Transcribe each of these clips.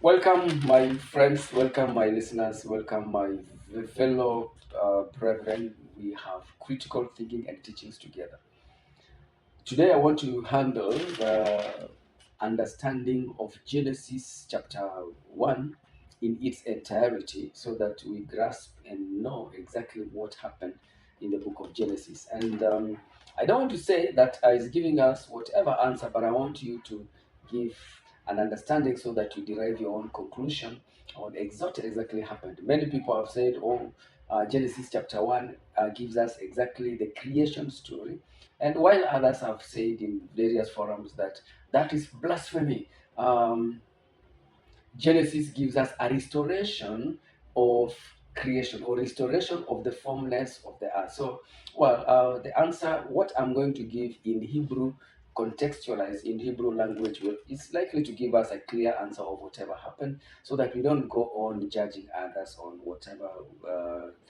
Welcome, my friends. Welcome, my listeners. Welcome, my fellow brethren. We have critical thinking and teachings together. Today, I want to handle the understanding of Genesis chapter 1 in its entirety so that we grasp and know exactly what happened in the book of Genesis. And I don't want to say that is giving us whatever answer, but I want you to give an understanding so that you derive your own conclusion on exactly happened. Many people have said, oh, Genesis chapter 1 gives us exactly the creation story, and while others have said in various forums that that is blasphemy. Genesis gives us a restoration of creation or restoration of the formless of the earth. So, the answer, what I'm going to give in Hebrew, contextualized in Hebrew language, is likely to give us a clear answer of whatever happened so that we don't go on judging others on whatever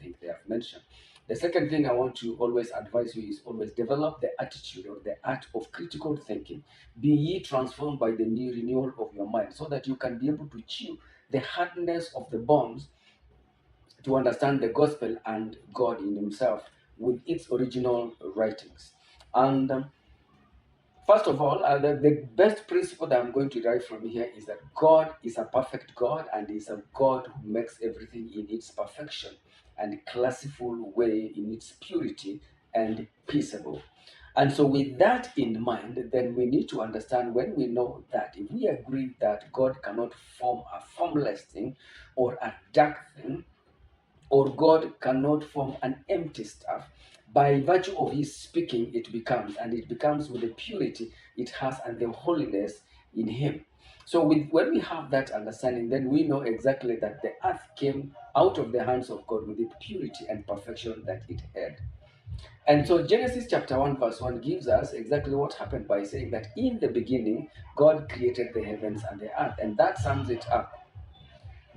thing they have mentioned. The second thing I want to always advise you is always develop the attitude or the art of critical thinking. Be ye transformed by the new renewal of your mind, so that you can be able to chew the hardness of the bones to understand the gospel and God in Himself with its original writings. And first of all, the best principle that I'm going to derive from here is that God is a perfect God and is a God who makes everything in its perfection and classiful way, in its purity and peaceable. And so, with that in mind, then we need to understand, when we know that if we agree that God cannot form a formless thing or a dark thing, or God cannot form an empty stuff. By virtue of His speaking, it becomes, and it becomes with the purity it has and the holiness in Him. So, when we have that understanding, then we know exactly that the earth came out of the hands of God with the purity and perfection that it had. And so, Genesis chapter 1, verse 1 gives us exactly what happened by saying that in the beginning, God created the heavens and the earth, and that sums it up.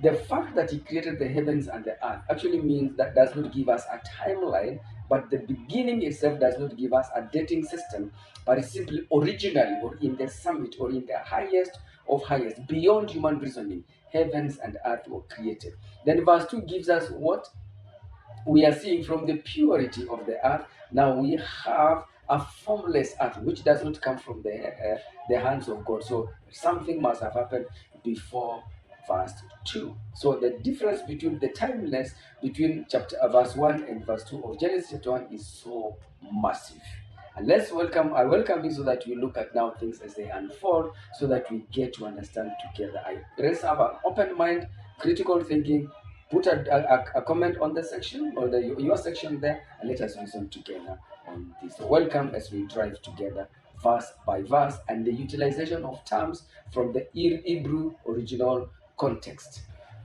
The fact that He created the heavens and the earth actually means that does not give us a timeline, but the beginning itself does not give us a dating system, but it's simply originally, or in the summit, or in the highest of highest, beyond human reasoning, heavens and earth were created. Then verse 2 gives us what we are seeing from the purity of the earth. Now we have a formless earth which does not come from the hands of God. So something must have happened before verse 2. So the difference between the timeless between chapter verse 1 and verse 2 of Genesis chapter 1 is so massive. And I welcome you so that we look at now things as they unfold, so that we get to understand together. Let's have an open mind, critical thinking. Put a comment on the section, or your section there, and let us reason together on this. So welcome as we drive together verse by verse and the utilization of terms from the Hebrew original context.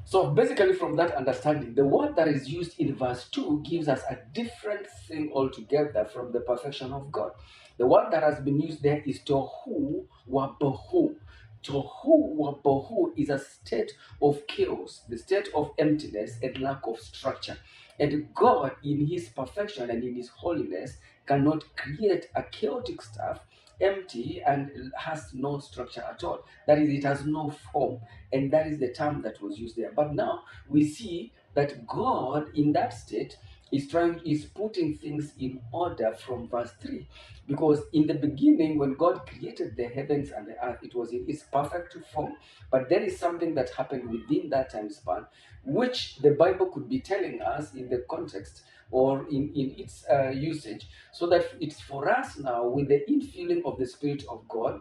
So basically, from that understanding, the word that is used in verse 2 gives us a different thing altogether from the perfection of God. The word that has been used there is tohu wabohu. Tohu wabohu is a state of chaos, the state of emptiness and lack of structure. And God, in His perfection and in His holiness, cannot create a chaotic stuff, empty and has no structure at all. That is, it has no form, and that is the term that was used there. But now we see that God, in that state, is putting things in order from verse 3, because in the beginning, when God created the heavens and the earth, it was in its perfect form. But there is something that happened within that time span, which the Bible could be telling us in the context or in its usage, so that it's for us now, with the infilling of the Spirit of God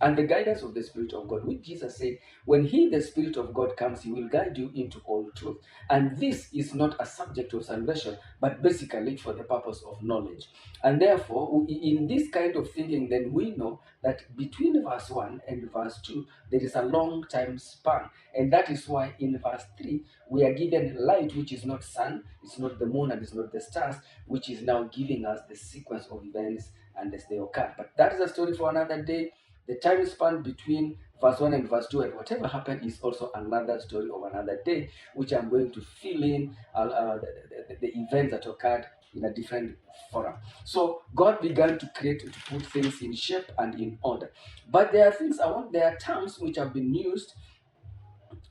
and the guidance of the Spirit of God, which Jesus said, when He, the Spirit of God, comes, He will guide you into all truth. And this is not a subject of salvation, but basically for the purpose of knowledge. And therefore, in this kind of thinking, then we know that between verse 1 and verse 2, there is a long time span. And that is why in verse 3, we are given light, which is not sun, it's not the moon, and it's not the stars, which is now giving us the sequence of events and as they occur. But that is a story for another day. The time span between verse 1 and verse 2 and whatever happened is also another story of another day, which I'm going to fill in the events that occurred in a different forum. So God began to create, to put things in shape and in order. But there are terms which have been used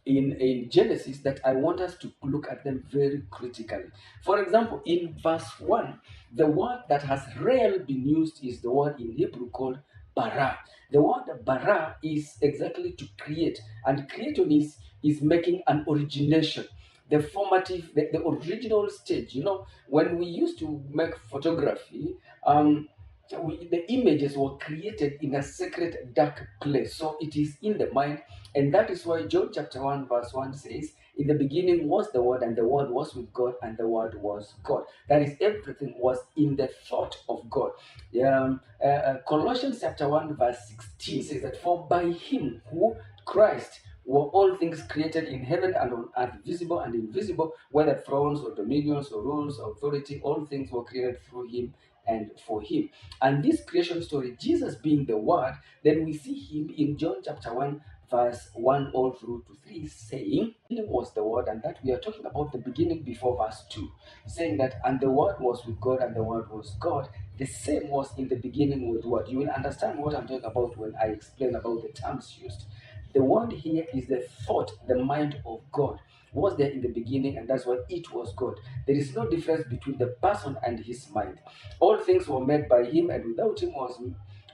in Genesis that I want us to look at them very critically. For example, in verse 1, the word that has rarely been used is the word in Hebrew called bara. The word bara is exactly to create, and creation is making an origination, the formative, the original stage. When we used to make photography, the images were created in a secret dark place, so it is in the mind. And that is why John chapter 1 verse 1 says, in the beginning was the word, and the word was with God, and the word was God. That is, everything was in the thought of God. Colossians chapter 1 verse 16 says that, for by him, who Christ, were all things created in heaven and on earth, visible and invisible, whether thrones or dominions or rules or authority, all things were created through him and for him. And this creation story, Jesus being the word, then we see him in John chapter 1 verse 1 all through to 3 saying, was the word, and that we are talking about the beginning before verse 2, saying that, and the word was with God, and the word was God. The same was in the beginning with word. You will understand what I'm talking about when I explain about the terms used. The word here is the thought, the mind of God was there in the beginning, and that's why it was God. There is no difference between the person and his mind. All things were made by him, and without him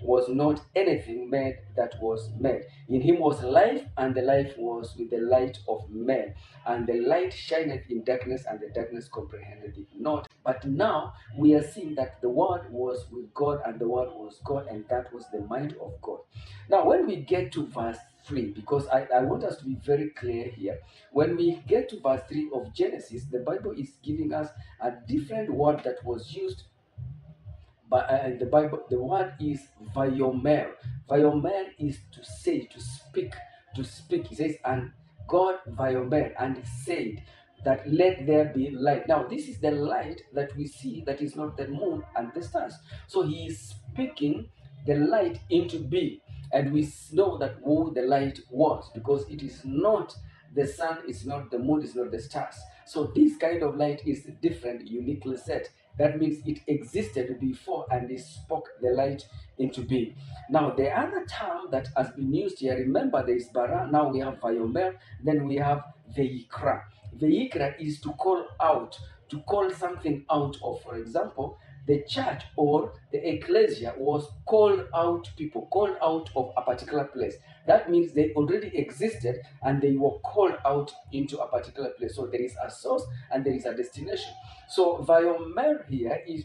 was not anything made that was made. In him was life, and the life was with the light of men. And the light shineth in darkness, and the darkness comprehended it not. But now we are seeing that the word was with God, and the word was God, and that was the mind of God. Now, when we get to verse 3, because I want us to be very clear here. When we get to verse 3 of Genesis, the Bible is giving us a different word that was used, but in the Bible, the word is vayomer. Vayomer is to say, to speak, to speak. He says, and God vayomer, and said that let there be light. Now, this is the light that we see, that is not the moon and the stars. So he is speaking the light into being, and we know that who the light was, because it is not the sun, is not the moon, is not the stars. So this kind of light is different, uniquely set. That means it existed before, and it spoke the light into being. Now, the other term that has been used here, remember there is bara, now we have vayomer, then we have veikra. Veikra is to call out, to call something out of. For example, the church or the ecclesia was called out people, called out of a particular place. That means they already existed and they were called out into a particular place. So there is a source and there is a destination. So Viomer here is,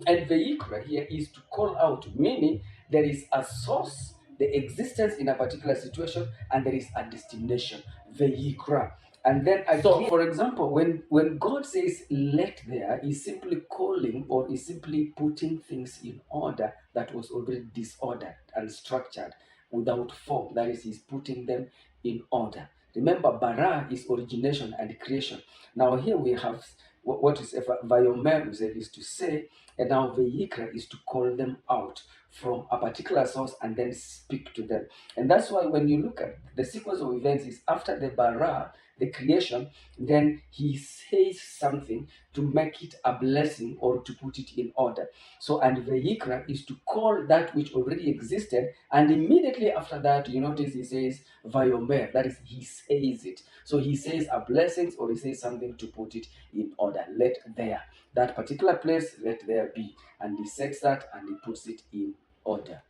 and Veikra here is to call out, meaning there is a source, the existence in a particular situation, and there is a destination, Veikra. And then again, so for example, when God says let there, is simply calling or is simply putting things in order that was already disordered and structured without form. That is, he's putting them in order. Remember, bara is origination and creation. Now here we have what is Vayomer is to say, and now Vayikra is to call them out from a particular source and then speak to them. And that's why when you look at the sequence of events, is after the bara, the creation, then he says something to make it a blessing or to put it in order. So, and Vayikra is to call that which already existed, and immediately after that, you notice he says Vayomer, that is, he says it. So he says a blessing, or he says something to put it in order. Let there, that particular place, let there be. And he sets that and he puts it in order.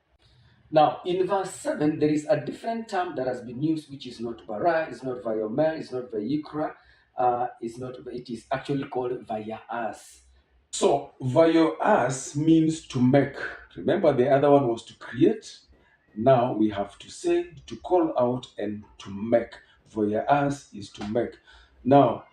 Now, in verse 7, there is a different term that has been used, which is not bara, it's not vayomer, it's not vayikra, it is actually called vayaas. So, vayoas means to make. Remember, the other one was to create. Now we have to say, to call out, and to make. Vayoas is to make. Now,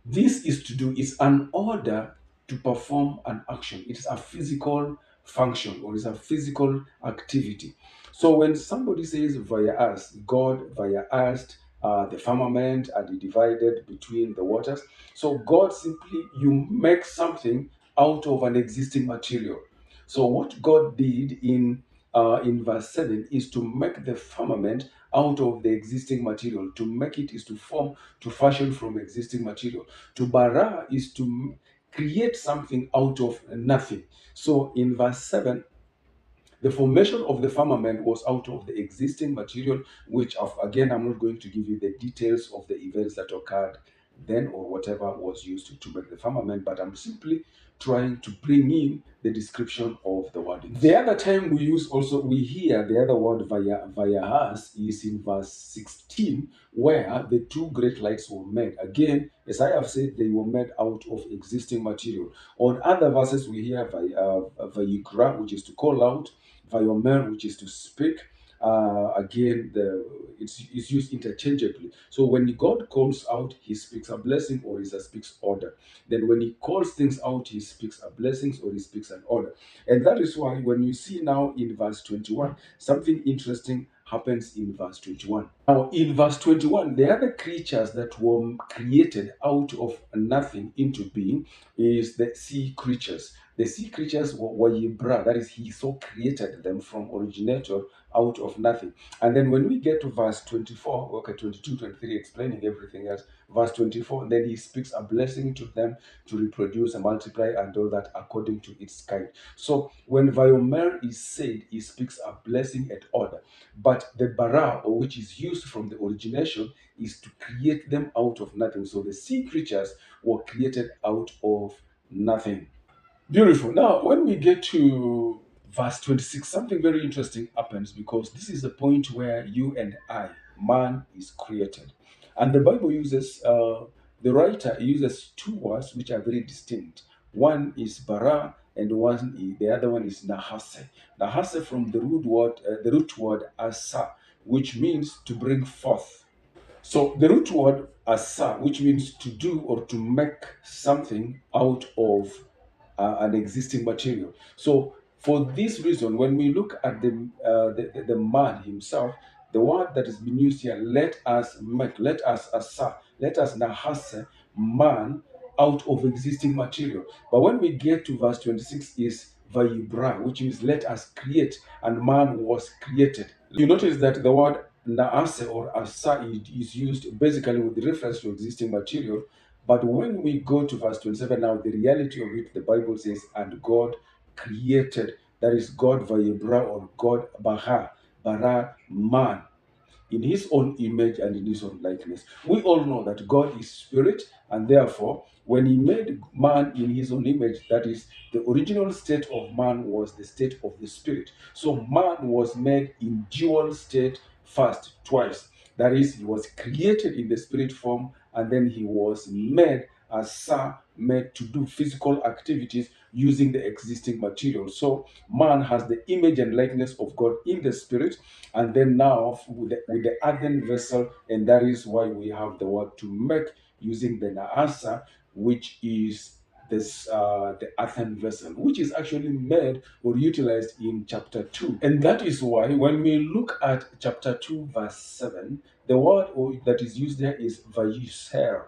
this is to do, is an order to perform an action. It is a physical function or is a physical activity. So when somebody says via us, God via us, the firmament and he divided between the waters. So God simply, you make something out of an existing material. So what God did in verse 7 is to make the firmament out of the existing material. To make it is to form, to fashion from existing material. To bara is to create something out of nothing. So in verse 7, The formation of the firmament was out of the existing material, which again, I'm not going to give you the details of the events that occurred then or whatever was used to make the firmament, but I'm simply trying to bring in the description of the word. The other time we hear the other word via us is in verse 16, where the two great lights were made. Again, as I have said, they were made out of existing material. On other verses, we hear vayikra, which is to call out, vayomer, which is to speak. Again, it's used interchangeably. So when God calls out, he speaks a blessing or he speaks order. Then when he calls things out, he speaks a blessings or he speaks an order. And that is why when you see now in verse 21, something interesting happens in verse 21. Now, in verse 21, the other creatures that were created out of nothing into being is the sea creatures. The sea creatures were Yibra, that is, he so created them from originator out of nothing. And then when we get to verse 24, okay, 22, 23, explaining everything else, verse 24, then he speaks a blessing to them to reproduce and multiply and all that according to its kind. So when Viomer is said, he speaks a blessing and order. But the bara, or which is used from the origination, is to create them out of nothing. So the sea creatures were created out of nothing. Beautiful. Now, when we get to verse 26, something very interesting happens because this is the point where you and I, man, is created. And the Bible uses, the writer uses two words which are very distinct. One is bara, and the other one is nahase. Nahase from the root word asa, which means to bring forth. So the root word asa, which means to do or to make something out of an existing material. So for this reason, when we look at the man himself, the word that is being used here, let us make, let us asa, let us nahase man out of existing material. But when we get to verse 26 is vayibra, which means let us create, and man was created. You notice that the word naase or asa is used basically with reference to existing material. But when we go to verse 27 now, the reality of it, the Bible says, and God created, that is God vayibra or God bara man in his own image and in his own likeness. We all know that God is spirit, and therefore, when he made man in his own image, that is, the original state of man was the state of the spirit. So man was made in dual state first, twice. That is, he was created in the spirit form, and then he was made as made to do physical activities using the existing material. So man has the image and likeness of God in the spirit, and then now with the earthen vessel, and that is why we have the word to make using the naasa, which is the earthen vessel, which is actually made or utilized in chapter 2. And that is why when we look at chapter 2 verse 7, the word that is used there is vayiser,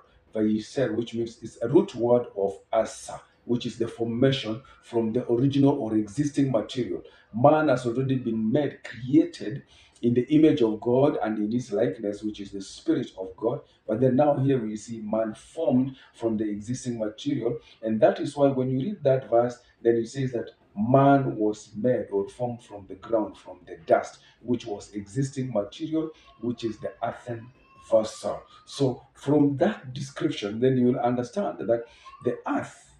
which means it's a root word of asa, which is the formation from the original or existing material. Man has already been made, created in the image of God and in his likeness, which is the spirit of God. But then now here we see man formed from the existing material. And that is why when you read that verse, then it says that man was made or formed from the ground, from the dust, which was existing material, which is the earthen vessel. So from that description, then you will understand that the earth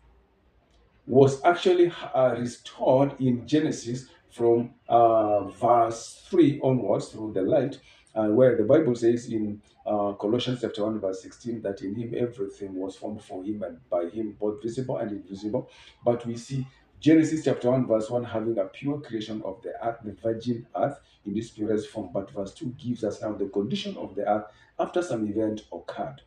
was actually restored in Genesis from verse 3 onwards through the light, where the Bible says in Colossians chapter 1, verse 16, that in him everything was formed for him and by him, both visible and invisible. But we see Genesis chapter 1, verse 1 having a pure creation of the earth, the virgin earth in this purest form. But verse 2 gives us now the condition of the earth after some event occurred.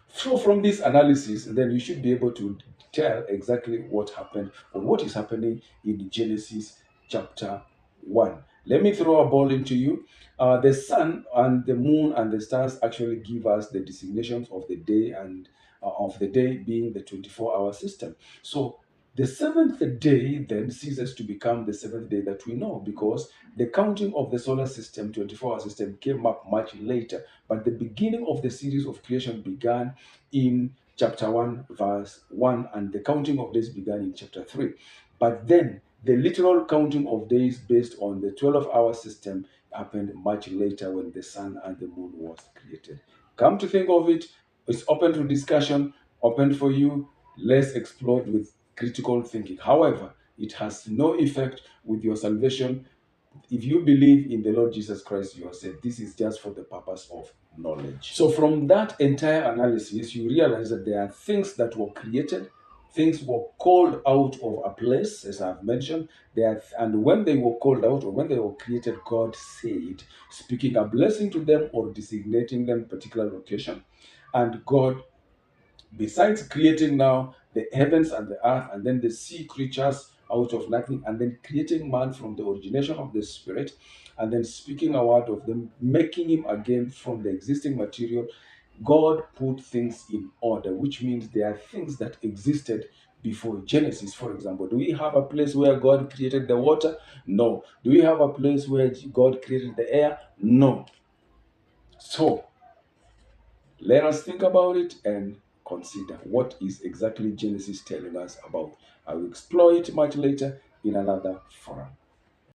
So from this analysis, then you should be able to tell exactly what happened or what is happening in Genesis chapter 1. Let me throw a ball into you. The sun and the moon and the stars actually give us the designations of the day, and of the day being the 24-hour system. So the seventh day then ceases to become the seventh day that we know, because the counting of the solar system, 24-hour system, came up much later. But the beginning of the series of creation began in chapter 1, verse 1, and the counting of days began in chapter 3. But then The literal counting of days based on the 12-hour system happened much later when the sun and the moon was created. Come to think of it, it's open to discussion, open for you. Let's explore it with critical thinking. However, it has no effect with your salvation. If you believe in the Lord Jesus Christ, you are saved. This is just for the purpose of knowledge. So, from that entire analysis, you realize that there are things that were created, things were called out of a place, as I've mentioned. And when they were called out or when they were created, God said, speaking a blessing to them or designating them particular location. And God, besides creating now the heavens and the earth and then the sea creatures out of nothing and then creating man from the origination of the spirit and then speaking a word of them, making him again from the existing material, God put things in order, which means there are things that existed before Genesis. For example, do we have a place where God created the water? No. Do we have a place where God created the air? No. So let us think about it and consider what is exactly Genesis telling us about. I will explore it much later in another forum.